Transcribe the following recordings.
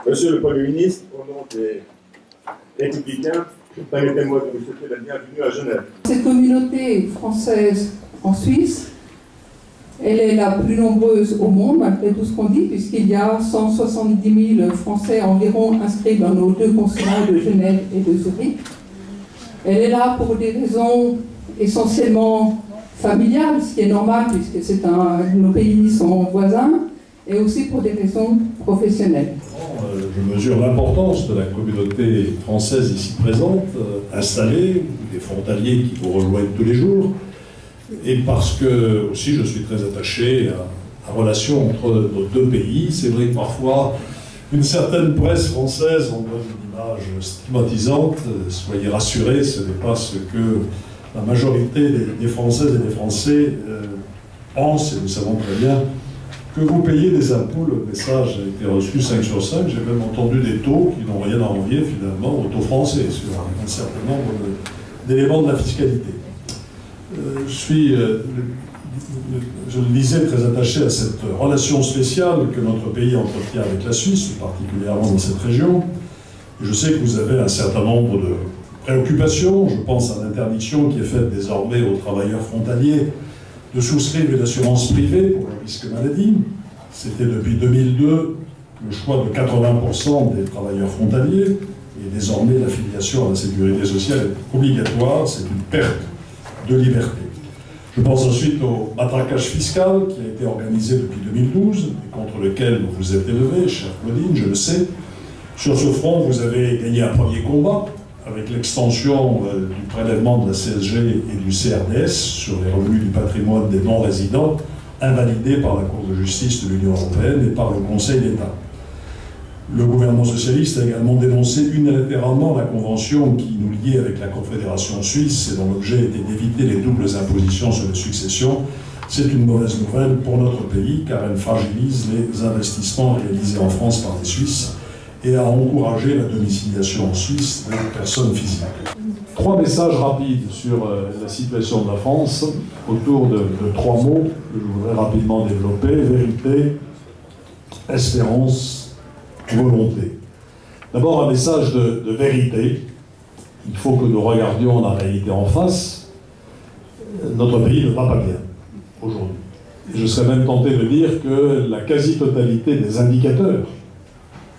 Monsieur le Premier ministre, au nom des Républicains, permettez-moi de vous souhaiter la bienvenue à Genève. Cette communauté française en Suisse, elle est la plus nombreuse au monde, malgré tout ce qu'on dit, puisqu'il y a 170 000 Français environ inscrits dans nos deux consulats de Genève et de Zurich. Elle est là pour des raisons essentiellement familiales, ce qui est normal, puisque nos pays sont voisins, et aussi pour des raisons professionnelles. Je mesure l'importance de la communauté française ici présente, installée, des frontaliers qui vous rejoignent tous les jours, et parce que aussi je suis très attaché à la relation entre nos deux pays. C'est vrai que parfois une certaine presse française en donne une image stigmatisante. Soyez rassurés, ce n'est pas ce que la majorité des Françaises et des Français pensent, et nous savons très bien que vous payez des impôts. Le message a été reçu 5 sur 5. J'ai même entendu des taux qui n'ont rien à envier finalement aux taux français sur un certain nombre d'éléments de la fiscalité. Je le disais, très attaché à cette relation spéciale que notre pays entretient avec la Suisse, particulièrement dans cette région. Et je sais que vous avez un certain nombre de préoccupations. Je pense à l'interdiction qui est faite désormais aux travailleurs frontaliers de souscrire une assurance privée pour le risque maladie. C'était depuis 2002 le choix de 80% des travailleurs frontaliers, et désormais l'affiliation à la sécurité sociale est obligatoire. C'est une perte de liberté. Je pense ensuite au matraquage fiscal qui a été organisé depuis 2012 et contre lequel vous vous êtes élevé, chère Claudine, je le sais. Sur ce front, vous avez gagné un premier combat avec l'extension du prélèvement de la CSG et du CRDS sur les revenus du patrimoine des non-résidents, invalidé par la Cour de justice de l'Union européenne et par le Conseil d'État. Le gouvernement socialiste a également dénoncé unilatéralement la convention qui nous liait avec la Confédération suisse et dont l'objet était d'éviter les doubles impositions sur les successions. C'est une mauvaise nouvelle pour notre pays car elle fragilise les investissements réalisés en France par les Suisses et a encouragé la domiciliation en Suisse des personnes physiques. 3 messages rapides sur la situation de la France, autour de 3 mots que je voudrais rapidement développer: vérité, espérance, volonté. D'abord un message de vérité. Il faut que nous regardions la réalité en face. Notre pays ne va pas bien aujourd'hui. Et je serais même tenté de dire que la quasi-totalité des indicateurs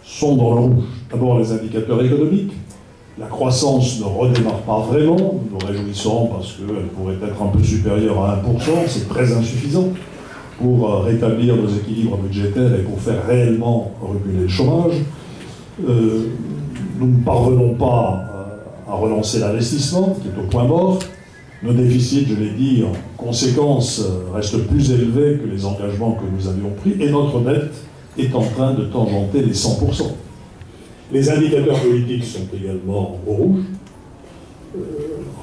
sont dans le rouge. D'abord les indicateurs économiques. La croissance ne redémarre pas vraiment. Nous nous réjouissons parce qu'elle pourrait être un peu supérieure à 1%. C'est très insuffisant pour rétablir nos équilibres budgétaires et pour faire réellement reculer le chômage. Nous ne parvenons pas à relancer l'investissement, qui est au point mort. Nos déficits, je l'ai dit, en conséquence, restent plus élevés que les engagements que nous avions pris, et notre dette est en train de tangenter les 100%. Les indicateurs politiques sont également au rouge.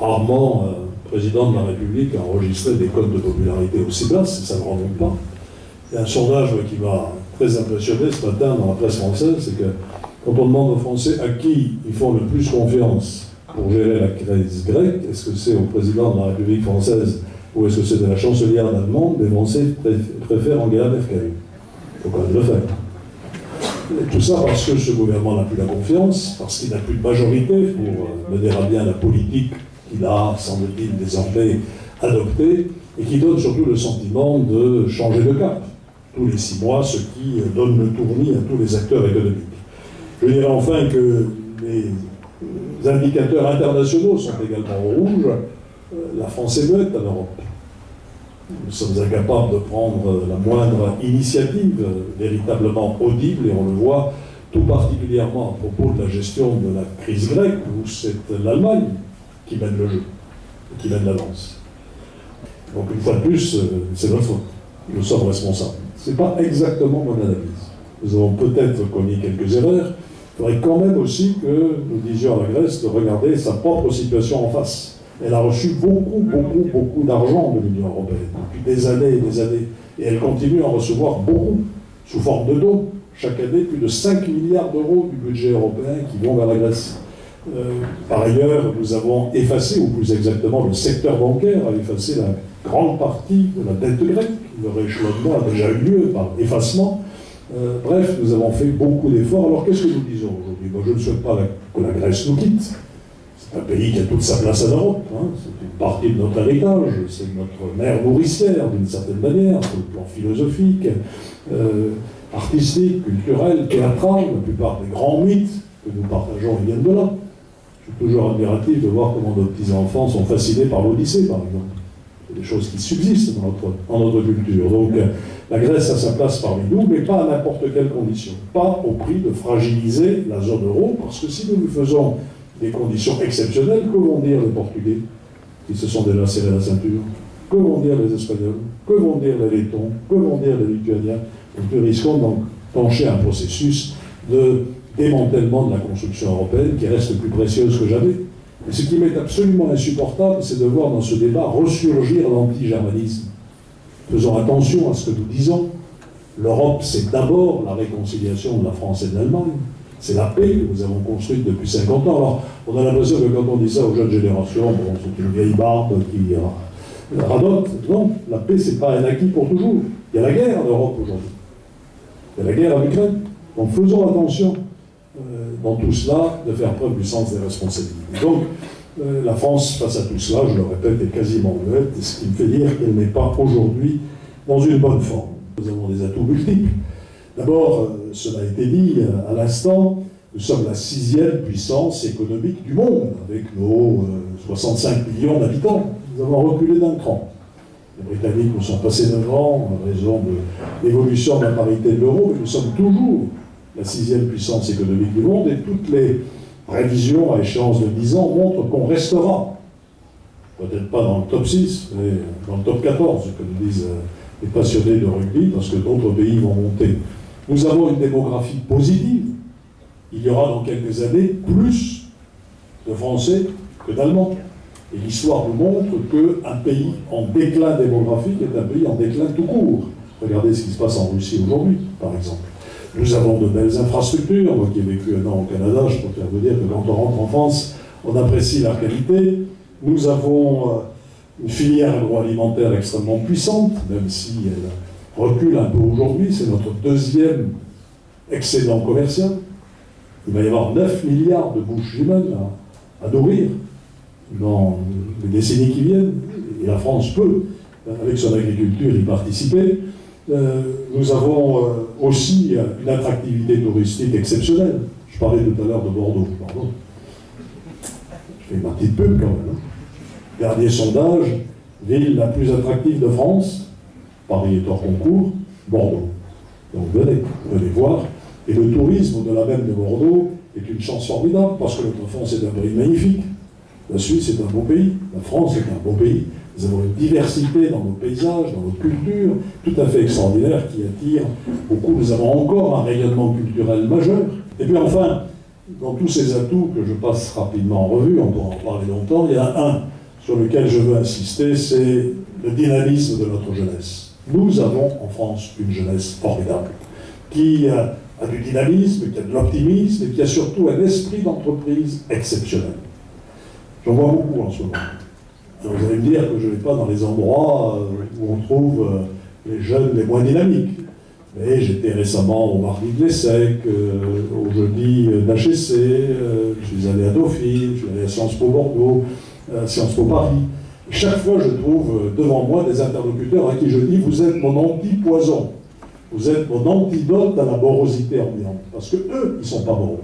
Rarement un président de la République a enregistré des cotes de popularité aussi basses, et ça ne remonte pas. Il y a un sondage qui m'a très impressionné ce matin dans la presse française, c'est que quand on demande aux Français à qui ils font le plus confiance pour gérer la crise grecque, est-ce que c'est au président de la République française ou est-ce que c'est de la chancelière allemande, les Français préfèrent Angela Merkel. Il faut quand même le faire. Et tout ça parce que ce gouvernement n'a plus la confiance, parce qu'il n'a plus de majorité pour mener à bien la politique qu'il a, semble-t-il, désormais adoptée, et qui donne surtout le sentiment de changer de cap tous les 6 mois, ce qui donne le tournis à tous les acteurs économiques. Je dirais enfin que les indicateurs internationaux sont également au rouge. La France est muette en Europe. Nous sommes incapables de prendre la moindre initiative véritablement audible, et on le voit tout particulièrement à propos de la gestion de la crise grecque, où c'est l'Allemagne qui mène le jeu, qui mène l'avance. Donc une fois de plus, c'est notre faute. Nous sommes responsables. Ce n'est pas exactement mon analyse. Nous avons peut-être commis quelques erreurs. Il faudrait quand même aussi que nous disions à la Grèce de regarder sa propre situation en face. Elle a reçu beaucoup d'argent de l'Union européenne depuis des années et des années. Et elle continue à en recevoir beaucoup, sous forme de dons. Chaque année, plus de 5 milliards d'euros du budget européen qui vont vers la Grèce. Par ailleurs, nous avons effacé, ou plus exactement le secteur bancaire a effacé la grande partie de la dette grecque. Le rééchelonnement a déjà eu lieu par effacement. Bref, nous avons fait beaucoup d'efforts. Alors qu'est-ce que nous disons aujourd'hui? Moi, je ne souhaite pas que la Grèce nous quitte. C'est un pays qui a toute sa place en Europe. Hein. C'est une partie de notre héritage. C'est notre mère nourricière, d'une certaine manière, sur le plan philosophique, artistique, culturel, théâtral. La plupart des grands mythes que nous partageons viennent de là. Je suis toujours admiratif de voir comment nos petits-enfants sont fascinés par l'Odyssée, par exemple. C'est des choses qui subsistent dans notre culture. Donc, la Grèce a sa place parmi nous, mais pas à n'importe quelle condition. Pas au prix de fragiliser la zone euro, parce que si nous faisons des conditions exceptionnelles, que vont dire les Portugais, qui se sont déjà serrés la ceinture? Que vont dire les Espagnols? Que vont dire les Lettons? Que vont dire les Lituaniens? Donc nous risquons d'enclencher un processus de démantèlement de la construction européenne qui reste plus précieuse que jamais. Et ce qui m'est absolument insupportable, c'est de voir dans ce débat ressurgir l'anti-germanisme. Faisons attention à ce que nous disons. L'Europe, c'est d'abord la réconciliation de la France et de l'Allemagne. C'est la paix que nous avons construite depuis 50 ans. Alors, on a l'impression que quand on dit ça aux jeunes générations, bon, c'est une vieille barbe qui radote. Non, la paix, c'est pas un acquis pour toujours. Il y a la guerre en Europe aujourd'hui. Il y a la guerre en Ukraine. Donc, faisons attention dans tout cela de faire preuve du sens des responsabilités. Donc, la France, face à tout cela, je le répète, est quasiment muette, ce qui me fait dire qu'elle n'est pas aujourd'hui dans une bonne forme. Nous avons des atouts multiples. D'abord, cela a été dit à l'instant, nous sommes la 6e puissance économique du monde, avec nos 65 millions d'habitants. Nous avons reculé d'un cran. Les Britanniques nous sont passés devant en raison de l'évolution de la parité de l'euro, mais nous sommes toujours la 6e puissance économique du monde, et toutes les prévisions à échéance de 10 ans montrent qu'on restera, peut-être pas dans le top 6, mais dans le top 14, comme disent les passionnés de rugby, parce que d'autres pays vont monter. Nous avons une démographie positive. Il y aura dans quelques années plus de Français que d'Allemands. Et l'histoire nous montre qu'un pays en déclin démographique est un pays en déclin tout court. Regardez ce qui se passe en Russie aujourd'hui, par exemple. Nous avons de belles infrastructures. Moi qui ai vécu un an au Canada, je préfère vous dire que quand on rentre en France, on apprécie la qualité. Nous avons une filière agroalimentaire extrêmement puissante, même si elle recule un peu aujourd'hui. C'est notre 2e excédent commercial. Il va y avoir 9 milliards de bouches humaines à nourrir dans les décennies qui viennent. Et la France peut, avec son agriculture, y participer. Nous avons aussi une attractivité touristique exceptionnelle. Je parlais tout à l'heure de Bordeaux. Pardon. Je fais ma petite pub quand même. Dernier sondage, ville la plus attractive de France, Paris est hors concours, Bordeaux. Donc venez voir. Et le tourisme, au-delà même de Bordeaux, est une chance formidable, parce que notre France est un pays magnifique. La Suisse est un beau pays, la France est un beau pays. Nous avons une diversité dans nos paysages, dans nos cultures, tout à fait extraordinaire, qui attire beaucoup. Nous avons encore un rayonnement culturel majeur. Et puis enfin, dans tous ces atouts que je passe rapidement en revue, on pourra en parler longtemps, il y en a un sur lequel je veux insister, c'est le dynamisme de notre jeunesse. Nous avons en France une jeunesse formidable, qui a du dynamisme, qui a de l'optimisme, et qui a surtout un esprit d'entreprise exceptionnel. J'en vois beaucoup en ce moment. Alors vous allez me dire que je ne vais pas dans les endroits où on trouve les jeunes les moins dynamiques. Mais j'étais récemment au mardi de l'ESSEC, au jeudi d'HEC, je suis allé à Dauphine, je suis allé à Sciences Po Bordeaux, à Sciences Po Paris. Et chaque fois, je trouve devant moi des interlocuteurs à qui je dis « Vous êtes mon anti-poison, vous êtes mon antidote à la morosité ambiante. » Parce qu'eux, ils ne sont pas moroses.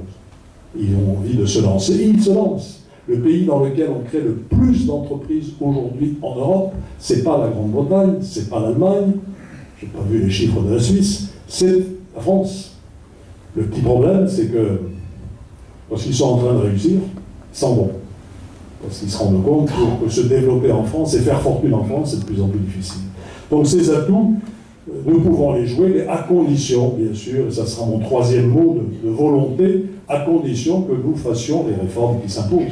Ils ont envie de se lancer, et ils se lancent. Le pays dans lequel on crée le plus d'entreprises aujourd'hui en Europe, c'est pas la Grande-Bretagne, c'est pas l'Allemagne, j'ai pas vu les chiffres de la Suisse, c'est la France. Le petit problème, c'est que, lorsqu'ils sont en train de réussir, ils s'en vont. parce qu'ils se rendent compte que se développer en France et faire fortune en France, c'est de plus en plus difficile. Donc ces atouts, nous pouvons les jouer, mais à condition, bien sûr, et ça sera mon troisième mot de volonté, à condition que nous fassions les réformes qui s'imposent.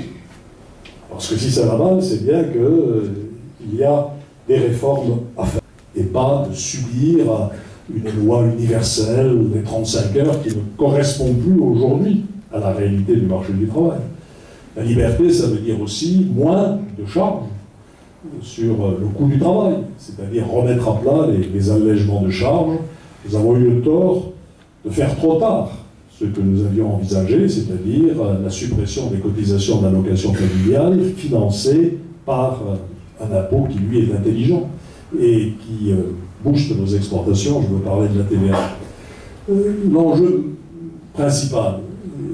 Parce que si ça va mal, c'est bien qu'il y a des réformes à faire, et pas de subir une loi universelle des 35 heures qui ne correspond plus aujourd'hui à la réalité du marché du travail. La liberté, ça veut dire aussi moins de charges sur le coût du travail, c'est-à-dire remettre à plat les allègements de charges. Nous avons eu le tort de faire trop tard ce que nous avions envisagé, c'est-à-dire la suppression des cotisations d'allocation familiale financées par un impôt qui, lui, est intelligent et qui booste nos exportations. Je veux parler de la TVA. L'enjeu principal,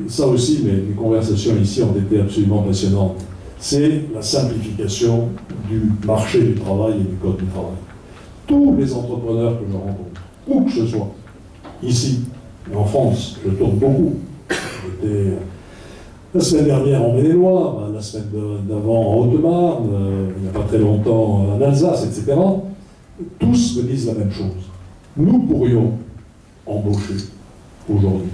ça aussi, mes conversations ici ont été absolument passionnantes, c'est la simplification du marché du travail et du code du travail. Tous les entrepreneurs que je rencontre, où que ce soit, ici, en France, je tourne beaucoup. J'étais la semaine dernière en Maine-et-Loire, la semaine d'avant en Haute-Marne, il n'y a pas très longtemps en Alsace, etc. Tous me disent la même chose. Nous pourrions embaucher aujourd'hui,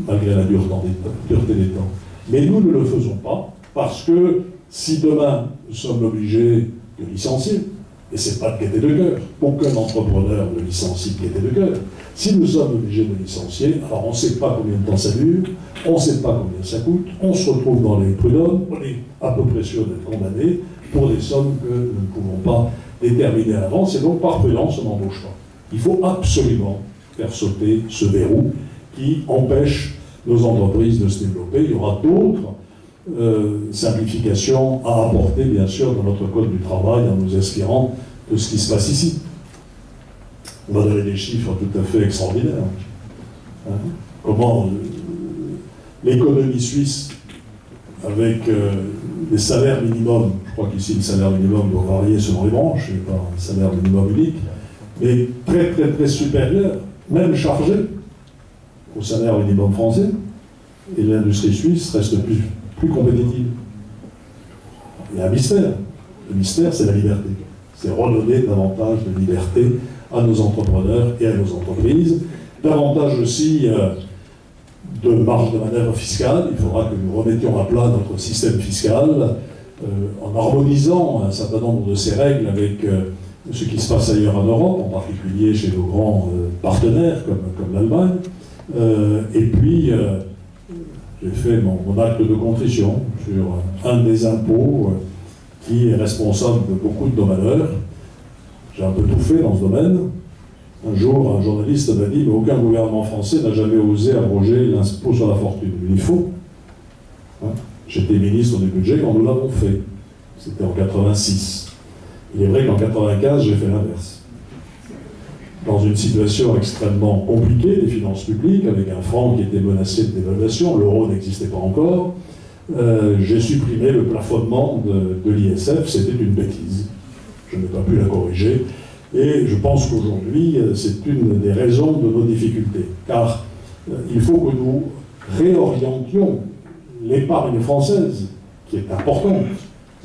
malgré la dureté des temps. Mais nous ne le faisons pas, parce que si demain nous sommes obligés de licencier, et ce n'est pas de gaieté de cœur, aucun entrepreneur ne licencie de gaieté de cœur. Si nous sommes obligés de licencier, alors on ne sait pas combien de temps ça dure, on ne sait pas combien ça coûte, on se retrouve dans les prud'hommes, on est à peu près sûr d'être condamné pour des sommes que nous ne pouvons pas déterminer à l'avance, et donc par prudence on n'embauche pas. Il faut absolument faire sauter ce verrou qui empêche nos entreprises de se développer. Il y aura d'autres simplifications à apporter, bien sûr, dans notre code du travail, en nous inspirant de ce qui se passe ici. On va donner des chiffres tout à fait extraordinaires. Hein? Comment l'économie suisse, avec des salaires minimums, je crois qu'ici le salaire minimum doit varier selon les branches, et pas un salaire minimum unique, mais très très très supérieur, même chargé au salaire minimum français, et l'industrie suisse reste plus compétitive. Il y a un mystère. Le mystère, c'est la liberté. C'est redonner davantage de liberté à nos entrepreneurs et à nos entreprises. Davantage aussi de marge de manœuvre fiscale. Il faudra que nous remettions à plat notre système fiscal en harmonisant un certain nombre de ces règles avec ce qui se passe ailleurs en Europe, en particulier chez nos grands partenaires comme l'Allemagne. Et puis, j'ai fait mon acte de contrition sur un des impôts qui est responsable de beaucoup de nos malheurs. J'ai un peu tout fait dans ce domaine. Un jour, un journaliste m'a dit « Mais aucun gouvernement français n'a jamais osé abroger l'impôt sur la fortune. » Il est faux. Hein? J'étais ministre du budget quand nous l'avons fait. C'était en 86. Il est vrai qu'en 95, j'ai fait l'inverse. Dans une situation extrêmement compliquée des finances publiques, avec un franc qui était menacé de dévaluation, l'euro n'existait pas encore, j'ai supprimé le plafonnement de l'ISF. C'était une bêtise. Je n'ai pas pu la corriger. Et je pense qu'aujourd'hui, c'est une des raisons de nos difficultés. Car il faut que nous réorientions l'épargne française, qui est importante,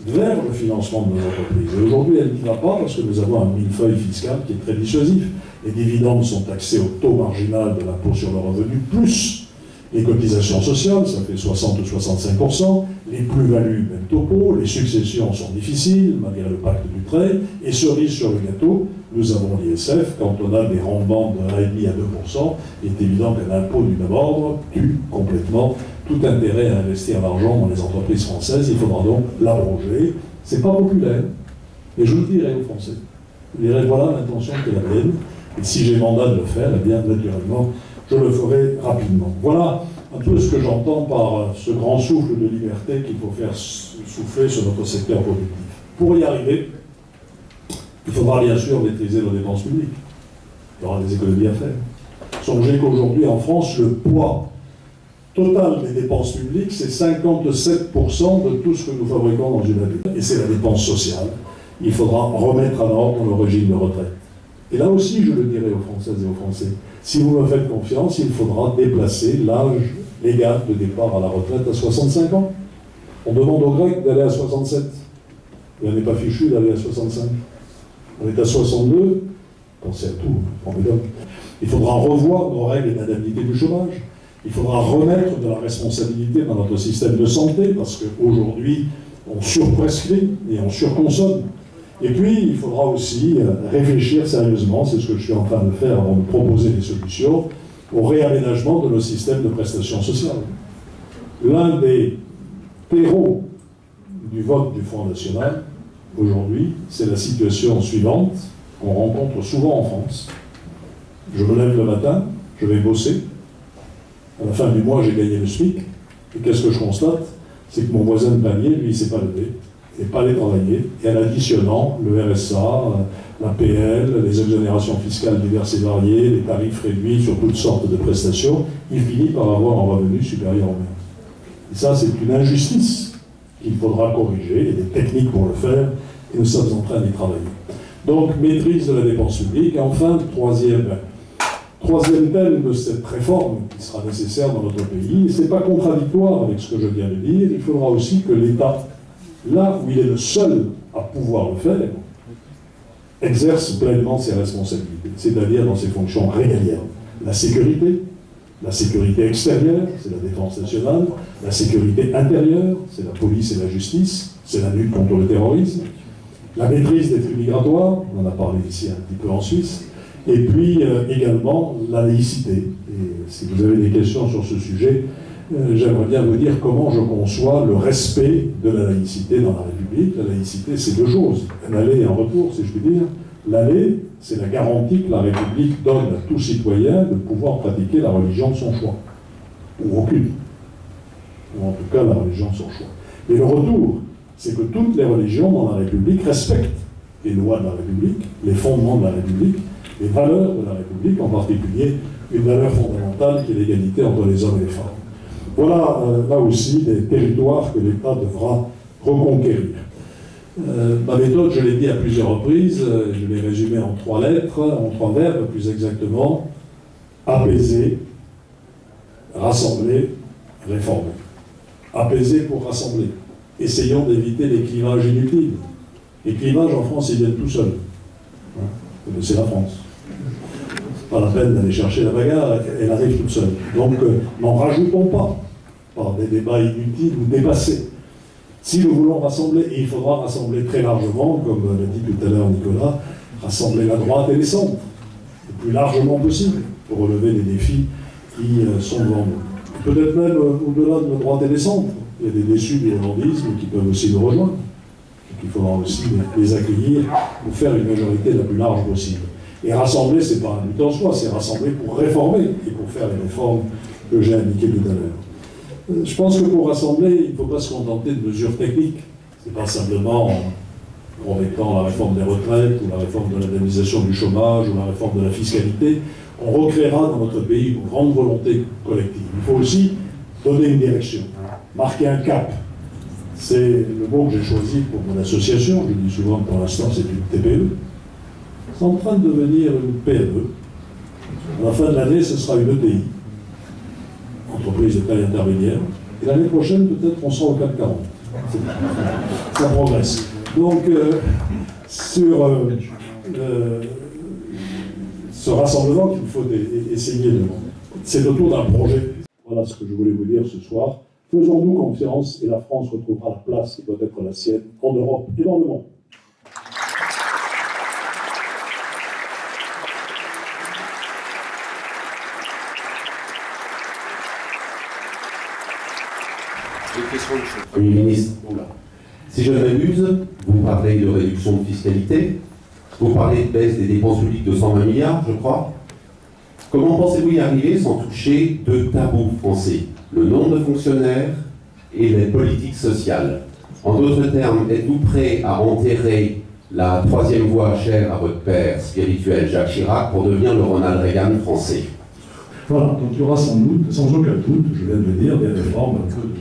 vers le financement de nos entreprises. Et aujourd'hui, elle n'y va pas parce que nous avons un millefeuille fiscal qui est très dissuasif. Les dividendes sont taxés au taux marginal de l'impôt sur le revenu, plus les cotisations sociales, ça fait 60 ou 65%, les plus-values, même topo, les successions sont difficiles, malgré le pacte du trait, et cerise sur le gâteau, nous avons l'ISF, quand on a des rendements de 1,5 à 2%, il est évident qu'un impôt du même ordre tue complètement tout intérêt à investir l'argent dans les entreprises françaises. Il faudra donc l'abroger. C'est pas populaire, et je le dirai aux Français. Je dirai, voilà l'intention qui est la mienne, et si j'ai mandat de le faire, eh bien, naturellement, je le ferai rapidement. Voilà un peu ce que j'entends par ce grand souffle de liberté qu'il faut faire souffler sur notre secteur productif. Pour y arriver, il faudra bien sûr maîtriser nos dépenses publiques. Il y aura des économies à faire. Songez qu'aujourd'hui, en France, le poids total des dépenses publiques, c'est 57% de tout ce que nous fabriquons dans une année. Et c'est la dépense sociale. Il faudra remettre en ordre le régime de retraite. Et là aussi, je le dirai aux Françaises et aux Français, si vous me faites confiance, il faudra déplacer l'âge légal de départ à la retraite à 65 ans. On demande aux Grecs d'aller à 67. Et on n'est pas fichu d'aller à 65. On est à 62. Pensez à tout, formidable. Il faudra revoir nos règles d'indemnité du chômage. Il faudra remettre de la responsabilité dans notre système de santé, parce qu'aujourd'hui, on surprescrit et on surconsomme. Et puis, il faudra aussi réfléchir sérieusement, c'est ce que je suis en train de faire avant de proposer des solutions, au réaménagement de nos systèmes de prestations sociales. L'un des terreaux du vote du Front National, aujourd'hui, c'est la situation suivante qu'on rencontre souvent en France. Je me lève le matin, je vais bosser. À la fin du mois, j'ai gagné le SMIC. Et qu'est-ce que je constate? C'est que mon voisin de palier, lui, il ne s'est pas levé, il n'est pas allé travailler. Et en additionnant le RSA, l'APL, les exonérations fiscales diverses et variées, les tarifs réduits sur toutes sortes de prestations, il finit par avoir un revenu supérieur au mien. Et ça, c'est une injustice qu'il faudra corriger. Il y a des techniques pour le faire, et nous sommes en train d'y travailler. Donc, maîtrise de la dépense publique. Et enfin, troisième thème de cette réforme qui sera nécessaire dans notre pays, et ce n'est pas contradictoire avec ce que je viens de dire, il faudra aussi que l'État, là où il est le seul à pouvoir le faire, exerce pleinement ses responsabilités, c'est-à-dire dans ses fonctions régaliennes. La sécurité extérieure, c'est la défense nationale, la sécurité intérieure, c'est la police et la justice, c'est la lutte contre le terrorisme, la maîtrise des flux migratoires, on en a parlé ici un petit peu en Suisse, et puis également la laïcité. Et si vous avez des questions sur ce sujet, j'aimerais bien vous dire comment je conçois le respect de la laïcité dans la République. La laïcité, c'est deux choses, un aller et un retour, si je puis dire. L'aller, c'est la garantie que la République donne à tout citoyen de pouvoir pratiquer la religion de son choix, ou aucune, ou en tout cas la religion de son choix. Et le retour, c'est que toutes les religions dans la République respectent les lois de la République, les fondements de la République, les valeurs de la République, en particulier une valeur fondamentale qui est l'égalité entre les hommes et les femmes. Voilà, là aussi, des territoires que l'État devra reconquérir. Ma méthode, je l'ai dit à plusieurs reprises, je l'ai résumée en 3 lettres, en 3 verbes plus exactement: apaiser, rassembler, réformer. Apaiser pour rassembler. Essayons d'éviter les clivages inutiles. Les clivages en France, ils viennent tout seuls. C'est la France. Pas la peine d'aller chercher la bagarre, elle arrive toute seule. Donc, n'en rajoutons pas par des débats inutiles ou dépassés. Si nous voulons rassembler, et il faudra rassembler très largement, comme l'a dit tout à l'heure Nicolas, rassembler la droite et les centres, le plus largement possible, pour relever les défis qui sont devant nous. Peut-être même au-delà de la droite et des centres. Il y a des déçus du hollandisme qui peuvent aussi nous rejoindre. Donc il faudra aussi les accueillir pour faire une majorité la plus large possible. Et rassembler, ce n'est pas un but en soi, c'est rassembler pour réformer et pour faire les réformes que j'ai indiquées tout à l'heure. Je pense que pour rassembler, il ne faut pas se contenter de mesures techniques. Ce n'est pas simplement en remettant la réforme des retraites, ou la réforme de l'indemnisation du chômage, ou la réforme de la fiscalité. On recréera dans notre pays une grande volonté collective. Il faut aussi donner une direction, marquer un cap. C'est le mot que j'ai choisi pour mon association. Je dis souvent que pour l'instant c'est une TPE. C'est en train de devenir une PME. À la fin de l'année, ce sera une ETI, entreprise de taille intermédiaire. Et l'année prochaine, peut-être, on sera au CAC 40. Ça progresse. Donc, sur ce rassemblement qu'il faut essayer de... C'est autour d'un projet. Voilà ce que je voulais vous dire ce soir. Faisons-nous confiance et la France retrouvera la place qui doit être la sienne en Europe et dans le monde. Premier ministre, si je ne m'abuse, vous parlez de réduction de fiscalité, vous parlez de baisse des dépenses publiques de 120 milliards, je crois. Comment pensez-vous y arriver sans toucher deux tabous français, le nombre de fonctionnaires et les politiques sociales? En d'autres termes, êtes-vous prêt à enterrer la troisième voie chère à votre père spirituel Jacques Chirac pour devenir le Ronald Reagan français? Voilà, donc il y aura sans doute, sans aucun doute, je viens de le dire, des réformes un peu de...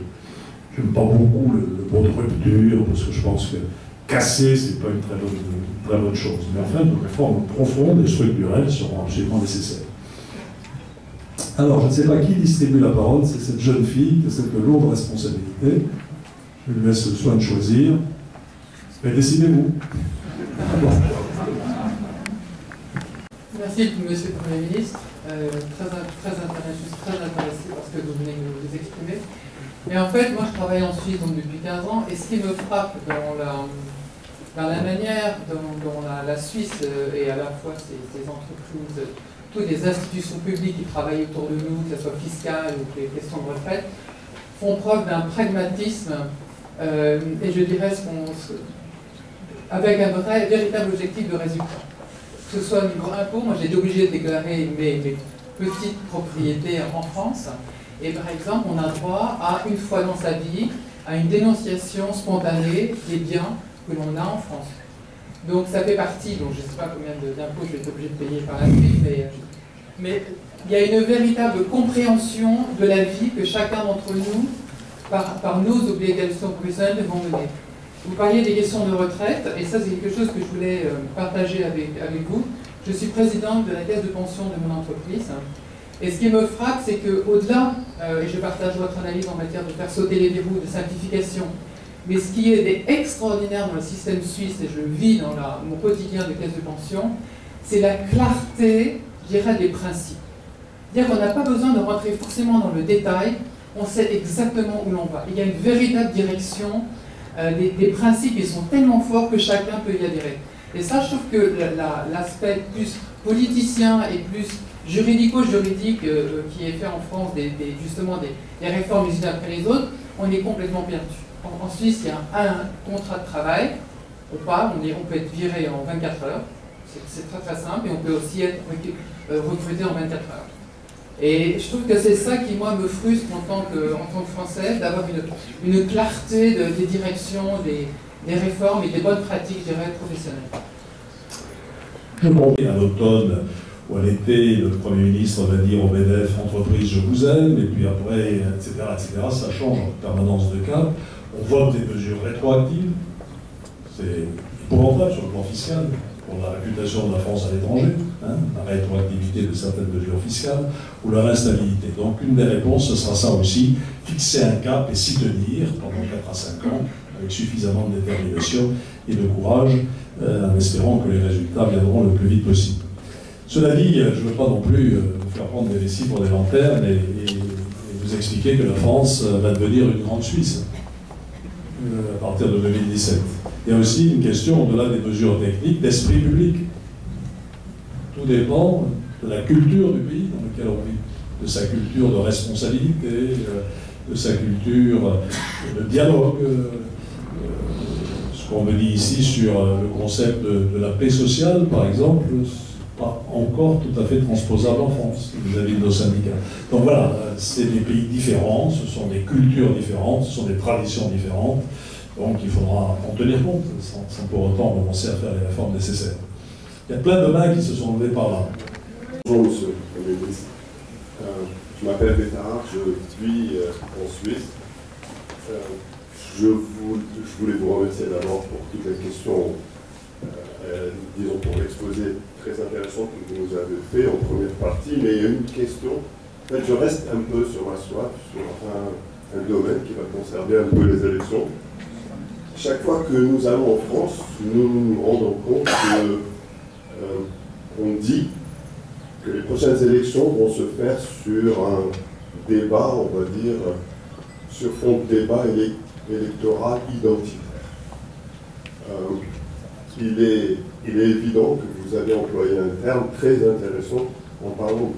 Je n'aime pas beaucoup le mot de rupture, parce que je pense que casser, ce n'est pas une très bonne chose. Mais enfin, des réformes profondes et structurelles seront absolument nécessaires. Alors, je ne sais pas qui distribue la parole, c'est cette jeune fille, qui a cette lourde responsabilité. Je vous laisse le soin de choisir. Mais décidez-vous. Merci, Monsieur le Premier ministre. Très intéressé par ce que vous venez de vous exprimer. Mais en fait, moi, je travaille en Suisse donc, depuis 15 ans, et ce qui me frappe dans la manière dont la Suisse et à la fois ses entreprises, toutes les institutions publiques qui travaillent autour de nous, que ce soit fiscales ou les questions de retraite, font preuve d'un pragmatisme et je dirais avec un véritable objectif de résultat. Que ce soit au niveau impôt, moi j'ai été obligé de déclarer mes petites propriétés en France, et par exemple on a droit à, une fois dans sa vie, à une dénonciation spontanée des biens que l'on a en France. Donc ça fait partie, donc je ne sais pas combien d'impôts je vais être obligé de payer par la suite, mais il y a une véritable compréhension de la vie que chacun d'entre nous, par nos obligations professionnelles, devons mener. Vous parliez des questions de retraite, et ça c'est quelque chose que je voulais partager avec vous. Je suis présidente de la caisse de pension de mon entreprise, et ce qui me frappe, c'est qu'au-delà, et je partage votre analyse en matière de faire sauter les verrous, de simplification, mais ce qui est extraordinaire dans le système suisse, et je le vis dans mon quotidien de caisse de pension, c'est la clarté, je dirais, des principes. C'est-à-dire qu'on n'a pas besoin de rentrer forcément dans le détail, on sait exactement où l'on va. Il y a une véritable direction, des principes qui sont tellement forts que chacun peut y adhérer. Et ça, je trouve que l'aspect plus politicien et plus juridico-juridique qui est fait en France, justement des réformes les unes après les autres, on est complètement perdu. En Suisse, il y a un contrat de travail, on part, on peut être viré en 24 heures, c'est très très simple, et on peut aussi être recruté en 24 heures. Et je trouve que c'est ça qui, moi, me frustre en tant que Français, d'avoir une clarté des directions, des réformes et des bonnes pratiques, je dirais, professionnelles. À l'automne ou à l'été, le Premier ministre va dire au MEDEF « entreprise, je vous aime », et puis après, etc., ça change en permanence de cap. On vote des mesures rétroactives, c'est épouvantable sur le plan fiscal, pour la réputation de la France à l'étranger, la rétroactivité de certaines mesures fiscales, ou leur instabilité. Donc une des réponses, ce sera ça aussi, fixer un cap et s'y tenir pendant 4 à 5 ans, avec suffisamment de détermination et de courage, en espérant que les résultats viendront le plus vite possible. Cela dit, je ne veux pas non plus vous faire prendre des récits pour des lanternes et vous expliquer que la France va devenir une grande Suisse à partir de 2017. Il y a aussi une question, au-delà des mesures techniques, d'esprit public. Tout dépend de la culture du pays dans lequel on vit, de sa culture de responsabilité, de sa culture de dialogue. Ce qu'on me dit ici sur le concept de la paix sociale, par exemple, c'est pas encore tout à fait transposable en France, vis-à-vis de nos syndicats. Donc voilà, c'est des pays différents, ce sont des cultures différentes, ce sont des traditions différentes. Donc il faudra en tenir compte, sans pour autant commencer à faire les réformes nécessaires. Il y a plein de mains qui se sont levées par là. Bonjour Monsieur le Premier ministre. Je m'appelle Bétard, je vis en Suisse. Je voulais vous remercier d'abord pour toutes les questions, disons pour l'exposé très intéressant que vous nous avez fait en première partie, mais il y a une question. En fait, je reste un peu sur ma soif, sur un domaine qui va concerner un peu les élections. Chaque fois que nous allons en France, nous nous rendons compte qu'on dit que les prochaines élections vont se faire sur un débat, on va dire, sur fond de débat électoral identitaire. Il est évident que vous avez employé un terme très intéressant en parlant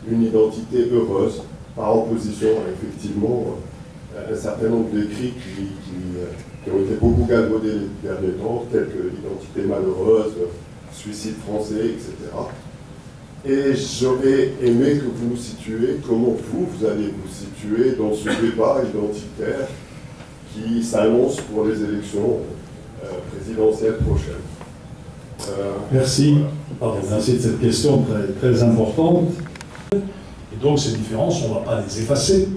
d'une identité heureuse, par opposition à effectivement un certain nombre d'écrits qui ont été beaucoup galvaudés les derniers temps, tels que l'identité malheureuse, suicide français, etc. Et j'aurais aimé que vous nous situiez, comment vous allez vous situer dans ce débat identitaire qui s'annonce pour les élections présidentielles prochaines. Merci. Voilà. Merci de cette question très, très importante. Et donc ces différences, on ne va pas les effacer,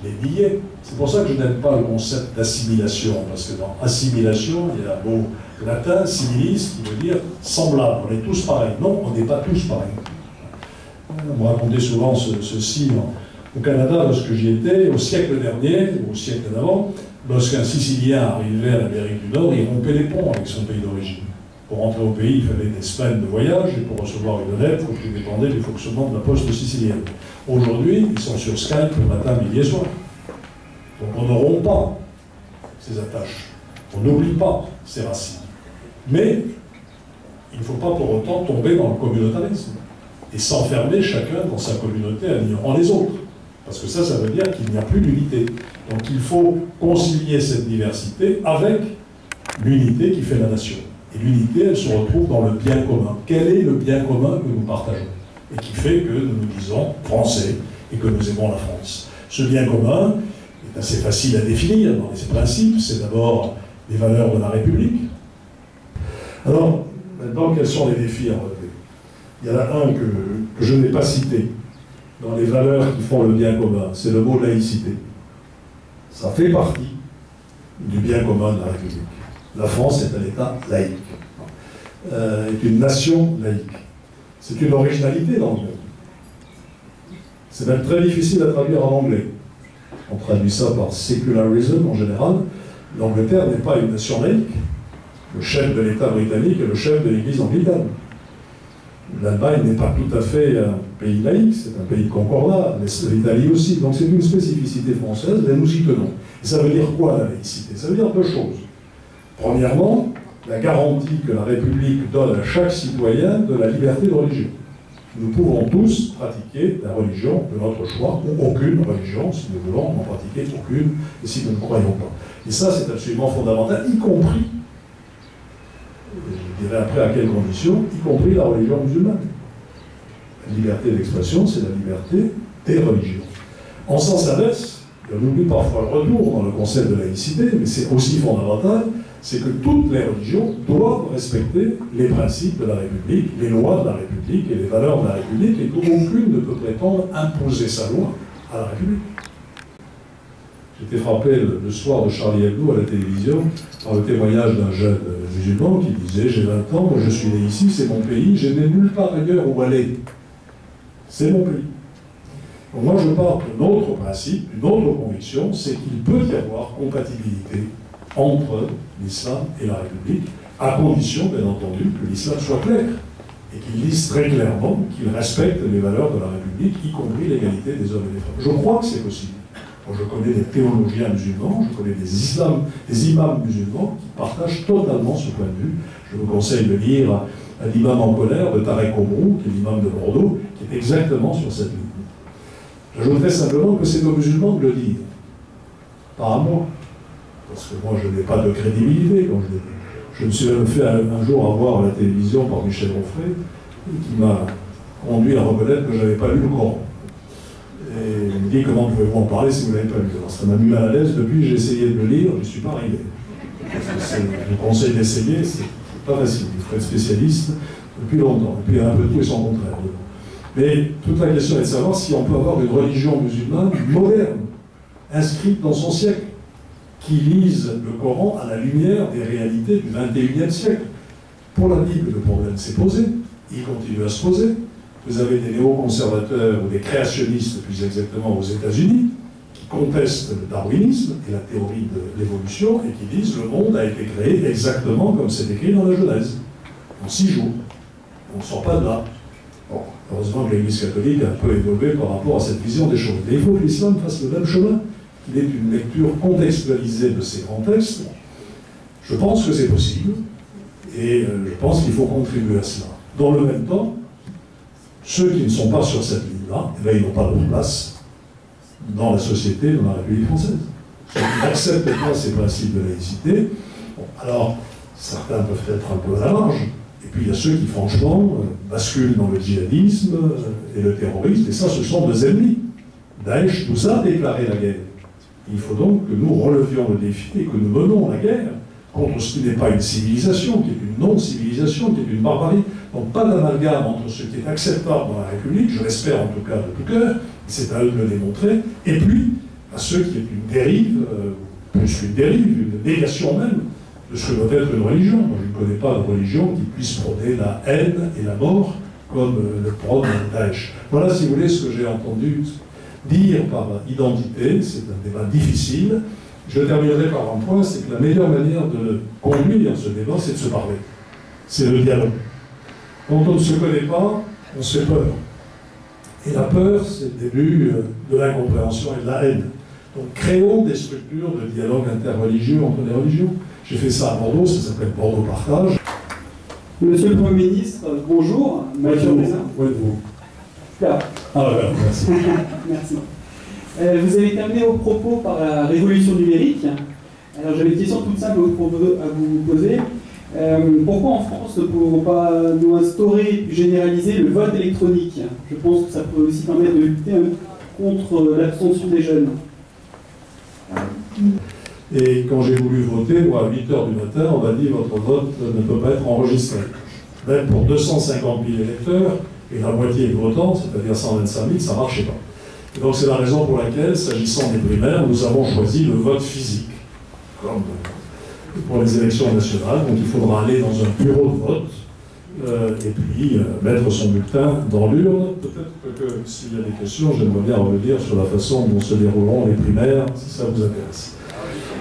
les nier. C'est pour ça que je n'aime pas le concept d'assimilation, parce que dans assimilation, il y a un mot latin, similis, qui veut dire semblable. On est tous pareils. Non, on n'est pas tous pareils. Vous racontez souvent ceci Au Canada, lorsque j'y étais, au siècle dernier, ou au siècle d'avant, lorsqu'un Sicilien arrivait à l'Amérique du Nord, il rompait les ponts avec son pays d'origine. Pour rentrer au pays, il fallait des semaines de voyage, et pour recevoir une lettre, qui dépendait du fonctionnement de la poste sicilienne. Aujourd'hui, ils sont sur Skype le matin, midi et soir. Donc on ne rompt pas ces attaches. On n'oublie pas ces racines. Mais il ne faut pas pour autant tomber dans le communautarisme et s'enfermer chacun dans sa communauté en ignorant les autres. Parce que ça veut dire qu'il n'y a plus d'unité. Donc il faut concilier cette diversité avec l'unité qui fait la nation. Et l'unité, elle se retrouve dans le bien commun. Quel est le bien commun que nous partageons? Et qui fait que nous nous disons français et que nous aimons la France. Ce bien commun est assez facile à définir dans ses principes. C'est d'abord les valeurs de la République. Alors, maintenant, quels sont les défis à relever? Il y en a un que je n'ai pas cité dans les valeurs qui font le bien commun, c'est le mot laïcité. Ça fait partie du bien commun de la République. La France est un État laïque, est une nation laïque. C'est une originalité dans le monde. C'est même très difficile à traduire en anglais. On traduit ça par secularism en général. L'Angleterre n'est pas une nation laïque. Le chef de l'État britannique est le chef de l'Église anglicane. L'Allemagne n'est pas tout à fait un pays laïque, c'est un pays de concordat, l'Italie aussi. Donc c'est une spécificité française, mais nous y tenons. Et ça veut dire quoi la laïcité? Ça veut dire deux choses. Premièrement, la garantie que la République donne à chaque citoyen de la liberté de religion. Nous pouvons tous pratiquer la religion de notre choix, ou aucune religion, si nous voulons en pratiquer aucune, et si nous ne croyons pas. Et ça, c'est absolument fondamental, y compris, je dirais après à quelles conditions, y compris la religion musulmane. La liberté d'expression, c'est la liberté des religions. En sens inverse, on oublie parfois le retour dans le concept de laïcité, mais c'est aussi fondamental, c'est que toutes les religions doivent respecter les principes de la République, les lois de la République et les valeurs de la République, et qu'aucune ne peut prétendre imposer sa loi à la République. J'étais frappé le soir de Charlie Hebdo à la télévision par le témoignage d'un jeune musulman qui disait « J'ai 20 ans, moi je suis né ici, c'est mon pays, je n'ai nulle part ailleurs où aller. C'est mon pays. » Donc moi je pars d'un autre principe, d'une autre conviction, c'est qu'il peut y avoir compatibilité entre l'islam et la République, à condition, bien entendu, que l'islam soit clair, et qu'il dise très clairement qu'il respecte les valeurs de la République, y compris l'égalité des hommes et des femmes. Je crois que c'est possible. Bon, je connais des théologiens musulmans, je connais des imams musulmans qui partagent totalement ce point de vue. Je vous conseille de lire l'imam en colère de Tarek Omrou, qui est l'imam de Bordeaux, qui est exactement sur cette ligne. J'ajouterais simplement que c'est aux musulmans de le dire, pas à moi. Parce que moi, je n'ai pas de crédibilité, comme je l'ai dit. Je me suis même fait un jour avoir à la télévision par Michel Onfray, qui m'a conduit à reconnaître que je n'avais pas lu le Coran. Et il me dit, comment pouvez-vous en parler si vous ne l'avez pas lu? Alors ça m'a mis mal à l'aise, depuis j'ai essayé de le lire, je ne suis pas arrivé. Parce que je vous conseille d'essayer, c'est pas facile. Il faut être spécialiste depuis longtemps, et puis un peu tout et son contraire. Mais toute la question est de savoir si on peut avoir une religion musulmane moderne, inscrite dans son siècle, qui lisent le Coran à la lumière des réalités du XXIe siècle. Pour la Bible, le problème s'est posé, il continue à se poser. Vous avez des néoconservateurs ou des créationnistes, plus exactement aux États-Unis, qui contestent le darwinisme et la théorie de l'évolution et qui disent que le monde a été créé exactement comme c'est écrit dans la Genèse, en 6 jours. On ne sort pas de là. Bon, heureusement que l'Église catholique a un peu évolué par rapport à cette vision des choses. Mais il faut que l'islam fasse le même chemin, qu'il ait une lecture contextualisée de ces grands textes. Je pense que c'est possible, et je pense qu'il faut contribuer à cela. Dans le même temps, ceux qui ne sont pas sur cette ligne-là, eh bien, ils n'ont pas leur place dans la société, dans la République française. Ceux qui n'acceptent pas ces principes de laïcité, bon, alors certains peuvent être un peu à la marge, et puis il y a ceux qui, franchement, basculent dans le djihadisme et le terrorisme, et ça, ce sont nos ennemis. Daesh nous a déclaré la guerre. Il faut donc que nous relevions le défi et que nous menons la guerre contre ce qui n'est pas une civilisation, qui est une non-civilisation, qui est une barbarie. Donc pas d'amalgame entre ce qui est acceptable dans la République, je l'espère en tout cas de tout cœur, c'est à eux de le démontrer, et puis à ceux qui est une dérive, plus qu'une dérive, une négation même de ce que doit être une religion. Moi je ne connais pas de religion qui puisse prôner la haine et la mort comme le prône Daesh. Voilà, si vous voulez, ce que j'ai entendu dire par identité, c'est un débat difficile. Je terminerai par un point, c'est que la meilleure manière de conduire ce débat, c'est de se parler. C'est le dialogue. Quand on ne se connaît pas, on se fait peur. Et la peur, c'est le début de l'incompréhension et de la haine. Donc créons des structures de dialogue interreligieux entre les religions. J'ai fait ça à Bordeaux, ça s'appelle Bordeaux Partage. Monsieur le Premier ministre, bonjour. Mathieu Raisin. Oui, vous. Là. Ah, ouais, merci. Merci. Vous avez terminé vos propos par la révolution numérique. Alors j'avais une question toute simple à vous poser. Pourquoi en France ne pouvons pas nous instaurer et généraliser le vote électronique? Je pense que ça peut aussi permettre de lutter contre l'abstention des jeunes. Et quand j'ai voulu voter, moi, à 8h du matin, on m'a dit votre vote ne peut pas être enregistré. Même pour 250 000 électeurs, et la moitié des votants, c'est-à-dire 125 000, ça ne marchait pas. Et donc c'est la raison pour laquelle, s'agissant des primaires, nous avons choisi le vote physique, comme pour les élections nationales. Donc il faudra aller dans un bureau de vote, et puis mettre son bulletin dans l'urne. Peut-être que s'il y a des questions, j'aimerais bien revenir sur la façon dont se dérouleront les primaires, si ça vous intéresse.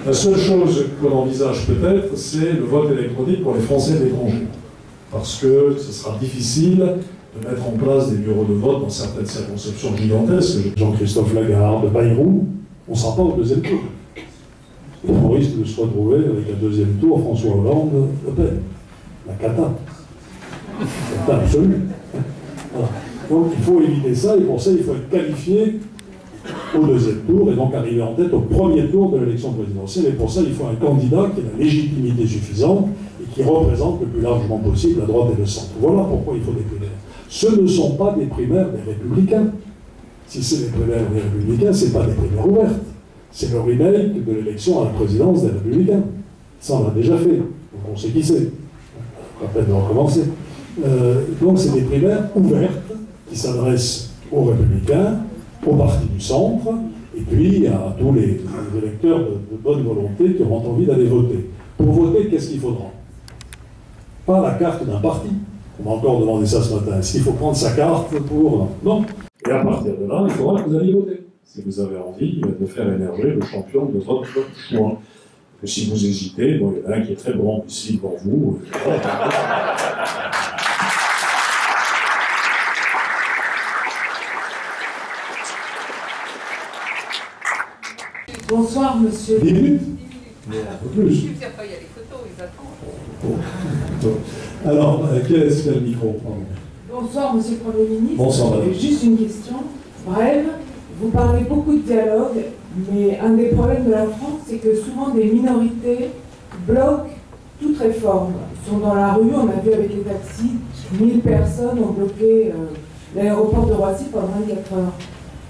La seule chose qu'on envisage peut-être, c'est le vote électronique pour les Français de l'étranger. Parce que ce sera difficile de mettre en place des bureaux de vote dans certaines circonscriptions gigantesques. Jean-Christophe Lagarde, Bayrou, on ne sera pas au deuxième tour. On risque de se retrouver avec un deuxième tour, François Hollande, Le Pen. La cata. Cata absolue. Voilà. Donc il faut éviter ça, et pour ça il faut être qualifié au deuxième tour, et donc arriver en tête au premier tour de l'élection présidentielle. Et pour ça, il faut un candidat qui ait la légitimité suffisante et qui représente le plus largement possible la droite et le centre. Voilà pourquoi il faut des primaires. Ce ne sont pas des primaires des Républicains. Si c'est des primaires des Républicains, ce n'est pas des primaires ouvertes. C'est le remake de l'élection à la présidence des Républicains. Ça, on l'a déjà fait. Donc on sait qui c'est. Pas peine de recommencer. Donc c'est des primaires ouvertes qui s'adressent aux Républicains, au parti du centre, et puis à tous les électeurs de bonne volonté qui auront envie d'aller voter. Pour voter, qu'est-ce qu'il faudra? Pas la carte d'un parti. On m'a encore demandé ça ce matin. Est-ce qu'il faut prendre sa carte pour... Non. Et à partir de là, il faudra que vous alliez voter. Si vous avez envie de faire émerger le champion de votre choix. Et si vous hésitez, bon, il y en a un qui est très bon ici devant vous. Bonsoir, monsieur. 10 minutes? Mais un peu plus. Après, il y a les photos, ils attendent. Alors, qui est-ce qui a le micro? Bonsoir, monsieur le Premier ministre. Bonsoir, madame. Juste une question. Bref, vous parlez beaucoup de dialogue, mais un des problèmes de la France, c'est que souvent des minorités bloquent toute réforme. Ils sont dans la rue, on a vu avec les taxis, 1000 personnes ont bloqué l'aéroport de Roissy pendant 24 heures.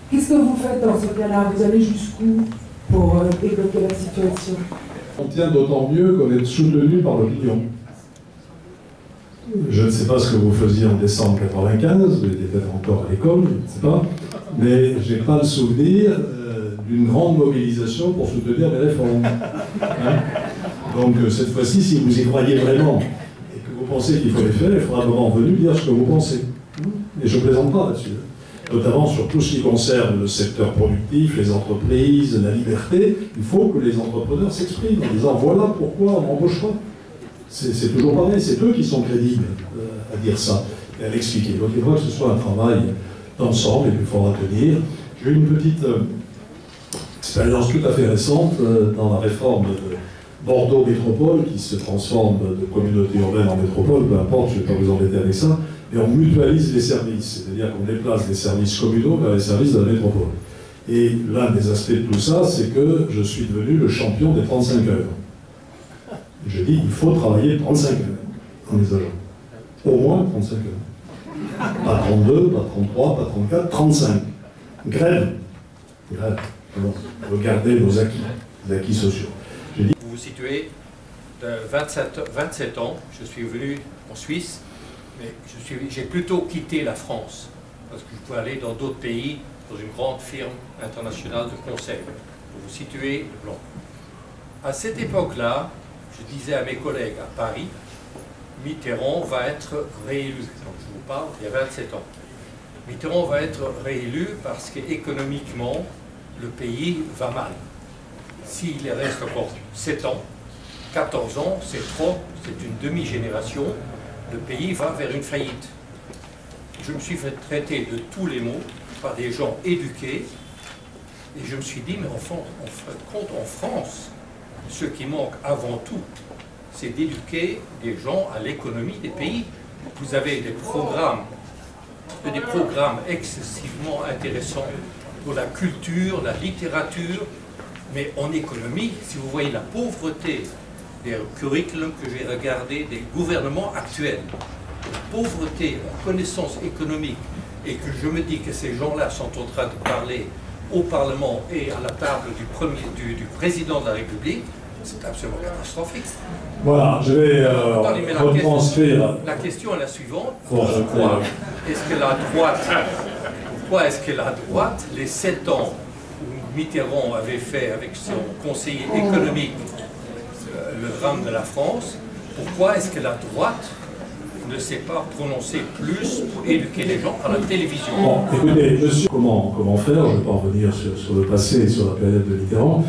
Qu'est-ce que vous faites dans ce cas-là? Vous allez jusqu'où pour débloquer la situation? On tient d'autant mieux qu'on est soutenu par l'opinion. Je ne sais pas ce que vous faisiez en décembre 1995, vous étiez peut-être encore à l'école, je ne sais pas, mais je n'ai pas le souvenir d'une grande mobilisation pour soutenir les réformes. Hein? Donc cette fois-ci, si vous y croyez vraiment et que vous pensez qu'il faut les faire, il faudra un moment venu dire ce que vous pensez. Et je ne plaisante pas là-dessus. Notamment sur tout ce qui concerne le secteur productif, les entreprises, la liberté, il faut que les entrepreneurs s'expriment en disant voilà pourquoi on n'embauche pas. C'est toujours pareil, c'est eux qui sont crédibles à dire ça et à l'expliquer. Donc il faudra que ce soit un travail d'ensemble et qu'il faudra tenir. J'ai eu une petite expérience tout à fait récente dans la réforme de Bordeaux Métropole qui se transforme de communauté urbaine en métropole, peu importe, je ne vais pas vous embêter avec ça. Et on mutualise les services, c'est-à-dire qu'on déplace les services communaux vers les services de la métropole. Et l'un des aspects de tout ça, c'est que je suis devenu le champion des 35 heures. Je dis, il faut travailler 35 heures dans les agents. Au moins 35 heures. Pas 32, pas 33, pas 34, 35. Grève. Grève. Alors, regardez nos acquis, les acquis sociaux. Vous vous situez de 27 ans, je suis venu en Suisse, mais j'ai plutôt quitté la France, parce que je pouvais aller dans d'autres pays, dans une grande firme internationale de conseil. Vous vous situez le blanc. À cette époque-là, je disais à mes collègues à Paris, Mitterrand va être réélu. Donc je vous parle il y a 27 ans. Mitterrand va être réélu parce qu'économiquement, le pays va mal. S'il reste encore 7 ans, 14 ans, c'est trop, c'est une demi-génération, le pays va vers une faillite. Je me suis fait traiter de tous les mots par des gens éduqués, et je me suis dit, mais en France, ce qui manque avant tout, c'est d'éduquer des gens à l'économie des pays. Vous avez des programmes excessivement intéressants pour la culture, la littérature, mais en économie, si vous voyez la pauvreté des curriculums que j'ai regardés des gouvernements actuels, la pauvreté en connaissances économiques, et que je me dis que ces gens-là sont en train de parler au Parlement et à la table du président de la République, c'est absolument catastrophique. Voilà, je vais retranscrire. La question est la suivante. Pourquoi est-ce que la droite, les 7 ans où Mitterrand avait fait avec son conseiller économique le drame de la France, pourquoi est-ce que la droite ne s'est pas prononcée plus pour éduquer les gens par la télévision? Bon, écoutez, monsieur, comment faire? Je ne vais pas revenir sur le passé et sur la période de Mitterrand.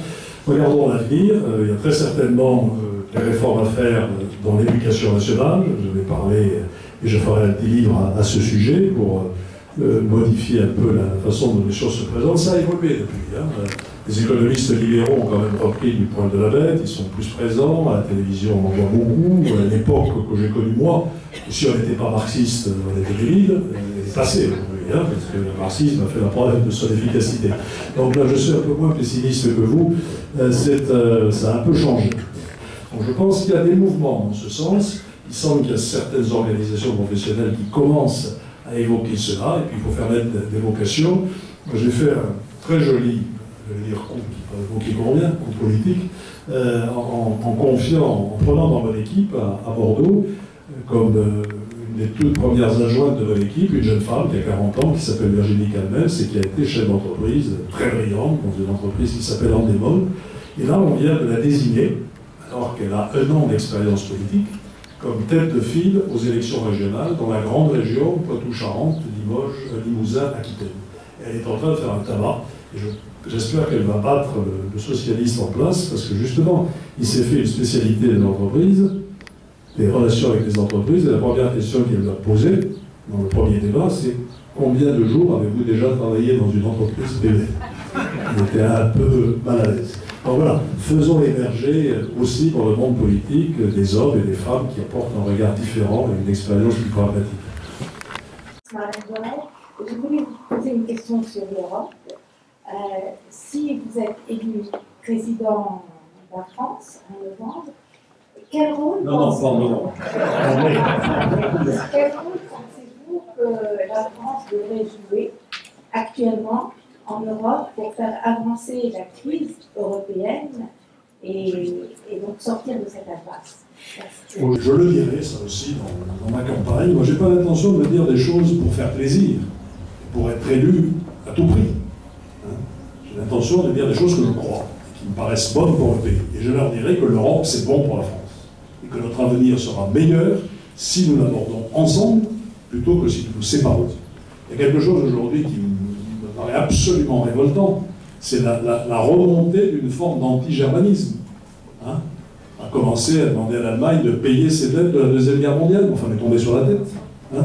Regardons l'avenir. Il y a très certainement des réformes à faire dans l'éducation nationale. Je vais parler et je ferai un petit livre à ce sujet pour modifier un peu la façon dont les choses se présentent. Ça a évolué depuis. Hein. Les économistes libéraux ont quand même repris du poil de la bête, ils sont plus présents, à la télévision on en voit beaucoup, à l'époque que j'ai connue moi, si on n'était pas marxiste, on était débile, elle est passée aujourd'hui, hein, parce que le marxisme a fait la preuve de son efficacité. Donc là je suis un peu moins pessimiste que vous, ça a un peu changé. Donc je pense qu'il y a des mouvements dans ce sens, il semble qu'il y a certaines organisations professionnelles qui commencent à évoquer cela, et puis il faut faire mettre des vocations. J'ai fait un très joli, je vais dire qui convient, coup politique, en confiant, en prenant dans mon équipe à Bordeaux, comme une des toutes premières adjointes de mon équipe, une jeune femme qui a 40 ans, qui s'appelle Virginie Calmels, et qui a été chef d'entreprise très brillante dans une entreprise qui s'appelle Endemol. Et là, on vient de la désigner, alors qu'elle a 1 an d'expérience politique, comme tête de file aux élections régionales dans la grande région Poitou-Charentes, Limoges, Limousin, Aquitaine. Et elle est en train de faire un tabac. Et j'espère qu'elle va battre le socialiste en place, parce que justement, il s'est fait une spécialité des entreprises, des relations avec les entreprises, et la première question qu'elle va poser, dans le premier débat, c'est combien de jours avez-vous déjà travaillé dans une entreprise privée? Il était un peu mal à l'aise. Donc voilà, faisons émerger aussi dans le monde politique des hommes et des femmes qui apportent un regard différent et une expérience plus pragmatique. Je voulais vous poser une question sur l'Europe. Si vous êtes élu président de la France en novembre, quel rôle pensez-vous que la France devrait jouer actuellement en Europe pour faire avancer la crise européenne et donc sortir de cette impasse? Je le dirai, ça aussi, dans ma campagne. Moi, je n'ai pas l'intention de me dire des choses pour faire plaisir, pour être élu à tout prix. J'ai l'intention de dire des choses que je crois, qui me paraissent bonnes pour le pays. Et je leur dirai que l'Europe, c'est bon pour la France. Et que notre avenir sera meilleur si nous l'abordons ensemble, plutôt que si nous nous séparons. Il y a quelque chose aujourd'hui qui me paraît absolument révoltant, c'est la remontée d'une forme d'anti-germanisme. Hein, on a commencé à demander à l'Allemagne de payer ses dettes de la Deuxième Guerre mondiale, enfin, on est tombé sur la tête. Hein.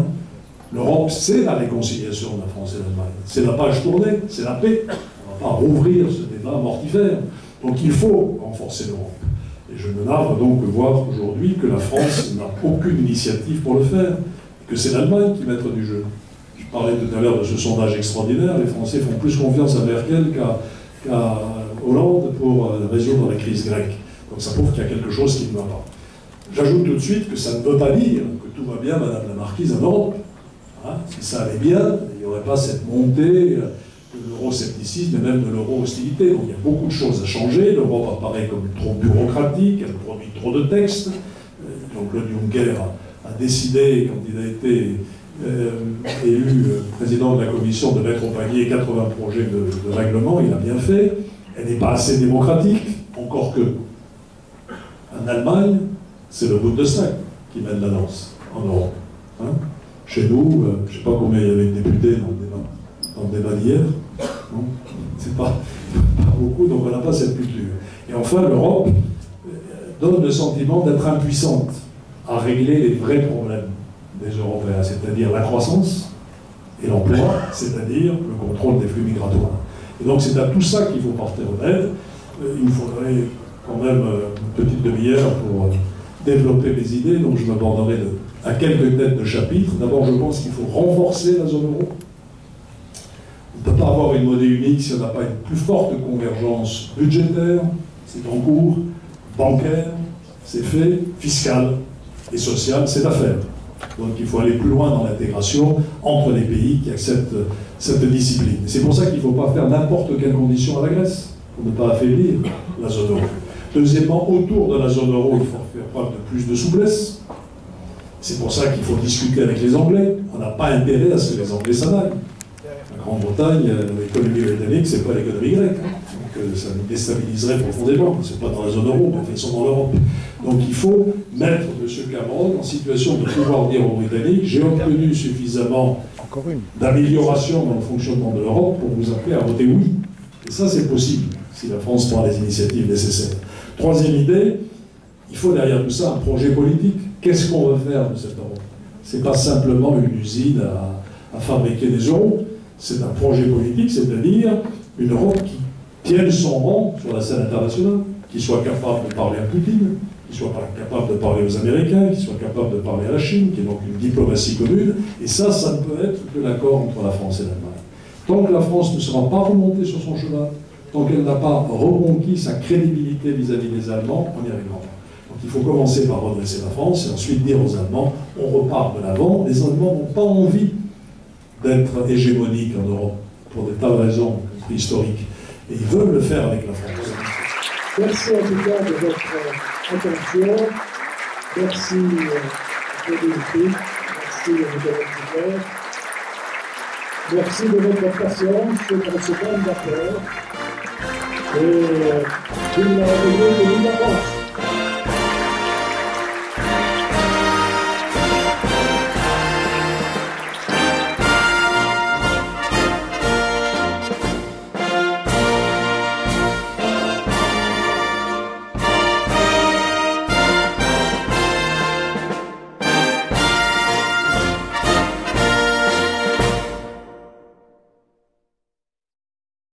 L'Europe, c'est la réconciliation de la France et l'Allemagne. C'est la page tournée, c'est la paix. On ne va pas rouvrir ce débat mortifère. Donc il faut renforcer l'Europe. Et je me narre donc de voir aujourd'hui que la France n'a aucune initiative pour le faire, que c'est l'Allemagne qui maître du jeu. Je parlais tout à l'heure de ce sondage extraordinaire, les Français font plus confiance à Merkel qu'à Hollande pour résoudre la crise grecque. Donc ça prouve qu'il y a quelque chose qui ne va pas. J'ajoute tout de suite que ça ne veut pas dire que tout va bien, Madame la Marquise, en Europe. Hein, si ça allait bien, il n'y aurait pas cette montée de l'euroscepticisme et même de l'euro-hostilité. Donc il y a beaucoup de choses à changer. L'Europe apparaît comme trop bureaucratique, elle produit trop de textes. Jean-Claude Juncker a décidé, quand il a été élu président de la Commission, de mettre au panier 80 projets de règlement. Il a bien fait. Elle n'est pas assez démocratique, encore que. En Allemagne, c'est le Bundestag qui mène la danse en Europe. Hein. chez nous, je ne sais pas combien il y avait de députés dans le débat d'hier. Non, c'est pas beaucoup, donc on n'a pas cette culture. Et enfin, l'Europe donne le sentiment d'être impuissante à régler les vrais problèmes des Européens, c'est-à-dire la croissance et l'emploi, c'est-à-dire le contrôle des flux migratoires. Et donc c'est à tout ça qu'il faut porter remède. Il me faudrait quand même une petite demi-heure pour développer mes idées, donc je m'aborderai à quelques têtes de chapitre. D'abord, je pense qu'il faut renforcer la zone euro. On ne peut pas avoir une monnaie unique si on n'a pas une plus forte convergence budgétaire, c'est en cours, bancaire, c'est fait, fiscale et sociale, c'est à faire. Donc il faut aller plus loin dans l'intégration entre les pays qui acceptent cette discipline. C'est pour ça qu'il ne faut pas faire n'importe quelle condition à la Grèce, pour ne pas affaiblir la zone euro. Deuxièmement, autour de la zone euro, il faut faire preuve de plus de souplesse. C'est pour ça qu'il faut discuter avec les Anglais. On n'a pas intérêt à ce que les Anglais s'en aillent. La Grande-Bretagne, l'économie britannique, c'est pas l'économie grecque. Donc ça nous déstabiliserait profondément. C'est pas dans la zone euro, mais ils sont dans l'Europe. Donc il faut mettre M. Cameron en situation de pouvoir dire aux Britanniques: j'ai obtenu suffisamment d'amélioration dans le fonctionnement de l'Europe pour vous appeler à voter oui. Et ça, c'est possible, si la France prend les initiatives nécessaires. Troisième idée, il faut derrière tout ça un projet politique. Qu'est-ce qu'on veut faire de cette Europe? C'est pas simplement une usine à fabriquer des euros. C'est un projet politique, c'est-à-dire une Europe qui tienne son rang sur la scène internationale, qui soit capable de parler à Poutine, qui soit capable de parler aux Américains, qui soit capable de parler à la Chine, qui est donc une diplomatie commune. Et ça, ça ne peut être que l'accord entre la France et l'Allemagne. Tant que la France ne sera pas remontée sur son chemin, tant qu'elle n'a pas reconquis sa crédibilité vis-à-vis des Allemands, on n'y arrivera pas. Donc il faut commencer par redresser la France et ensuite dire aux Allemands, on repart de l'avant. Les Allemands n'ont pas envie d'être hégémoniques en Europe, pour des tas de raisons historiques. Et ils veulent le faire avec la France. Merci en tout cas de votre attention. Merci de l'équipe. Merci de vos interlocuteurs. Merci de votre patience pour ce point d'accord. Et vive la République et vive la France.